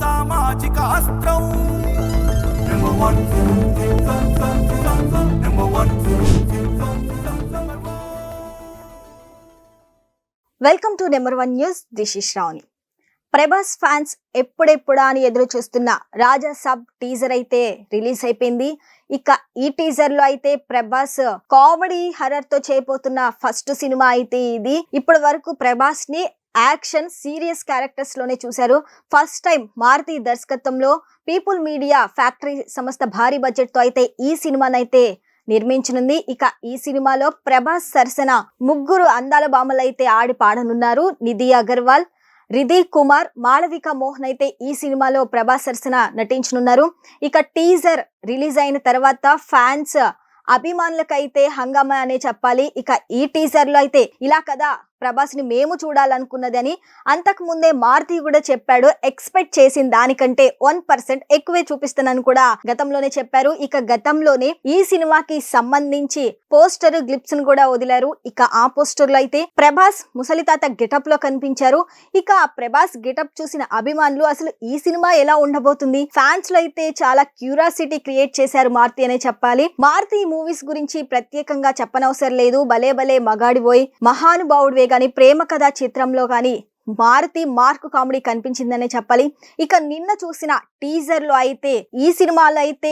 సామాజిక అస్త్రం welcome to number 1 news. This is Shravani. Prabhas fans ఎప్పుడెప్పుడా అని ఎదురు చూస్తున్న రాజా సాబ్ టీజర్ అయితే రిలీజ్ అయిపోయింది. ఇక ఈ టీజర్ లో అయితే ప్రభాస్ కామెడీ హర్రర్ తో చేయబోతున్న ఫస్ట్ సినిమా అయితే ఇది. ఇప్పటి వరకు ప్రభాస్ ని యాక్షన్ సీరియస్ క్యారెక్టర్స్ లోనే చూశారు. ఫస్ట్ టైం మారుతి దర్శకత్వంలో పీపుల్ మీడియా ఫ్యాక్టరీ సంస్థ భారీ బడ్జెట్ తో అయితే ఈ సినిమానైతే నిర్మించనుంది. ఇక ఈ సినిమాలో ప్రభాస్ సరసన ముగ్గురు అందాల బామలు అయితే ఆడి పాడనున్నారు. నిధి అగర్వాల్, రిధి కుమార్, మాళవిక మోహన్ అయితే ఈ సినిమాలో ప్రభాస్ సరసన నటించనున్నారు. ఇక టీజర్ రిలీజ్ అయిన తర్వాత ఫ్యాన్స్ అభిమానులకైతే హంగామా అనే చెప్పాలి. ఇక ఈ టీజర్ లో అయితే ఇలా కదా ప్రభాస్ ని మేము చూడాలనుకున్నది అని అంతకు ముందే మారుతి కూడా చెప్పాడు. ఎక్స్పెక్ట్ చేసిన దానికంటే 1% ఎక్కువే చూపిస్తానని కూడా గతంలోనే చెప్పారు. ఇక గతంలోనే ఈ సినిమాకి సంబంధించి పోస్టర్ గ్లిప్స్ ను కూడా వదిలారు. ఇక ఆ పోస్టర్ లో అయితే ప్రభాస్ ముసలితాత గెటప్ లో కనిపించారు. ఇక ప్రభాస్ గెటప్ చూసిన అభిమానులు అసలు ఈ సినిమా ఎలా ఉండబోతుంది, ఫ్యాన్స్ లో అయితే చాలా క్యూరియాసిటీ క్రియేట్ చేశారు మారుతి అనే చెప్పాలి. మారుతి మూవీస్ గురించి ప్రత్యేకంగా చెప్పనవసరం లేదు. భలే భలే మగాడిపోయి, మహానుభావుడివే కానీ, ప్రేమ కథా చిత్రంలో కానీ మారుతి మార్క్ కామెడీ కనిపించిందనే చెప్పాలి. ఇక నిన్న చూసిన టీజర్ లో అయితే ఈ సినిమాలో అయితే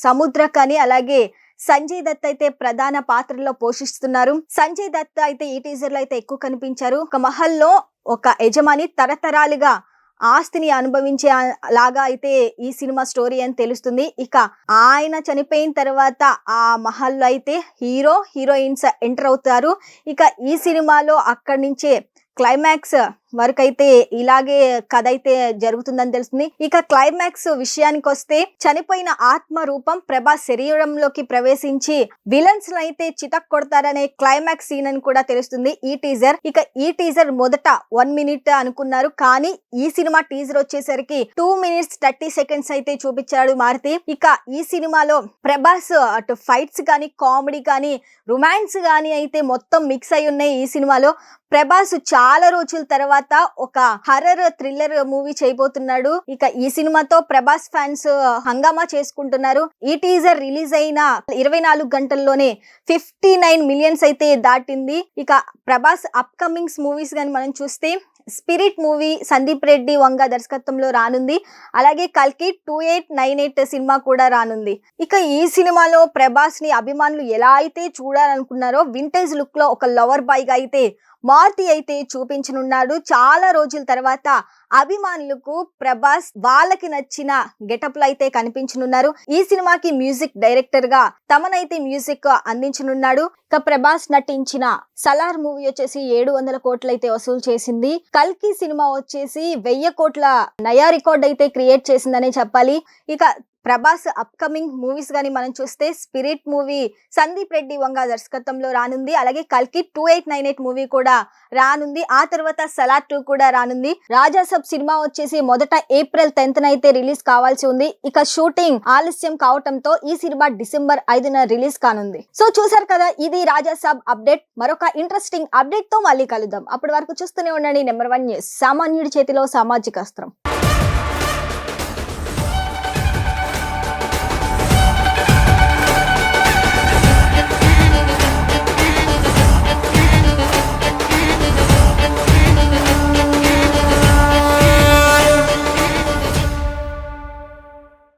సముద్ర కానీ అలాగే సంజయ్ దత్ అయితే ప్రధాన పాత్రలో పోషిస్తున్నారు. సంజయ్ దత్ అయితే ఈ టీజర్ లో అయితే ఎక్కువ కనిపించారు. ఒక మహల్లో ఒక యజమాని తరతరాలుగా ఆస్తిని అనుభవించే లాగా అయితే ఈ సినిమా స్టోరీ అని తెలుస్తుంది. ఇక ఆయన చనిపోయిన తర్వాత ఆ మహల్లో అయితే హీరోయిన్స్ ఎంటర్ అవుతారు. ఇక ఈ సినిమాలో అక్కడి నుంచే క్లైమాక్స్ వరకు అయితే ఇలాగే కథ అయితే జరుగుతుందని తెలుస్తుంది. ఇక క్లైమాక్స్ విషయానికి వస్తే చనిపోయిన ఆత్మ రూపం ప్రభాస్ శరీరంలోకి ప్రవేశించి విలన్స్ అయితే చితక్ కొడతారనే క్లైమాక్స్ సీన్ అని కూడా తెలుస్తుంది ఈ టీజర్. ఇక ఈ టీజర్ మొదట 1 minute అనుకున్నారు, కానీ ఈ సినిమా టీజర్ వచ్చేసరికి 2 minutes 30 seconds అయితే చూపించాడు మారుతి. ఇక ఈ సినిమాలో ప్రభాస్ అటు ఫైట్స్ కానీ, కామెడీ కానీ, రొమాన్స్ కానీ అయితే మొత్తం మిక్స్ అయి ఉన్నాయి. ఈ సినిమాలో ప్రభాస్ చాలా రోజుల తర్వాత ఒక హర్రర్ థ్రిల్లర్ మూవీ చేయబోతున్నాడు. ఇక ఈ సినిమాతో ప్రభాస్ ఫ్యాన్స్ హంగామా చేసుకుంటున్నారు. ఈ టీజర్ రిలీజ్ అయిన 24 గంటల్లోనే 59 million అయితే దాటింది. ఇక ప్రభాస్ అప్ కమింగ్స్ మూవీస్ గాని మనం చూస్తే స్పిరిట్ మూవీ సందీప్ రెడ్డి వంగ దర్శకత్వంలో రానుంది. అలాగే కల్కి 2898 సినిమా కూడా రానుంది. ఇక ఈ సినిమాలో ప్రభాస్ ని అభిమానులు ఎలా అయితే చూడాలనుకున్నారో వింటేజ్ లుక్ లో ఒక లవర్ బాయ్ గా అయితే మారుతి అయితే చూపించనున్నాడు. చాలా రోజుల తర్వాత అభిమానులకు ప్రభాస్ వాళ్ళకి నచ్చిన గెటప్ లో అయితే కనిపించనున్నారు. ఈ సినిమాకి మ్యూజిక్ డైరెక్టర్ గా తమనైతే మ్యూజిక్ అందించనున్నాడు. ఇక ప్రభాస్ నటించిన సలార్ మూవీ వచ్చేసి 700 కోట్లు అయితే వసూలు చేసింది. కల్కి సినిమా వచ్చేసి 1000 కోట్ల నయా రికార్డ్ అయితే క్రియేట్ చేసిందనే చెప్పాలి. ఇక ప్రభాస్ అప్కమింగ్ మూవీస్ గాని మనం చూస్తే స్పిరిట్ మూవీ సందీప్ రెడ్డి వంగ దర్శకత్వంలో రానుంది. అలాగే కల్కి 2898 మూవీ కూడా రానుంది. ఆ తర్వాత సలార్ 2 కూడా రానుంది. రాజా సాబ్ సినిమా వచ్చేసి మొదట April 10th అయితే రిలీజ్ కావాల్సి ఉంది. ఇక షూటింగ్ ఆలస్యం కావటంతో ఈ సినిమా December 5న రిలీజ్ కానుంది. సో చూసారు కదా, ఇది రాజా సాబ్ అప్డేట్. మరొక ఇంట్రెస్టింగ్ అప్డేట్ తో మళ్ళీ కలుద్దాం. అప్పటి వరకు చూస్తూనే ఉండండి నెంబర్ 1 న్యూస్. సామాన్యుడి చేతిలో సామాజిక అస్త్రం.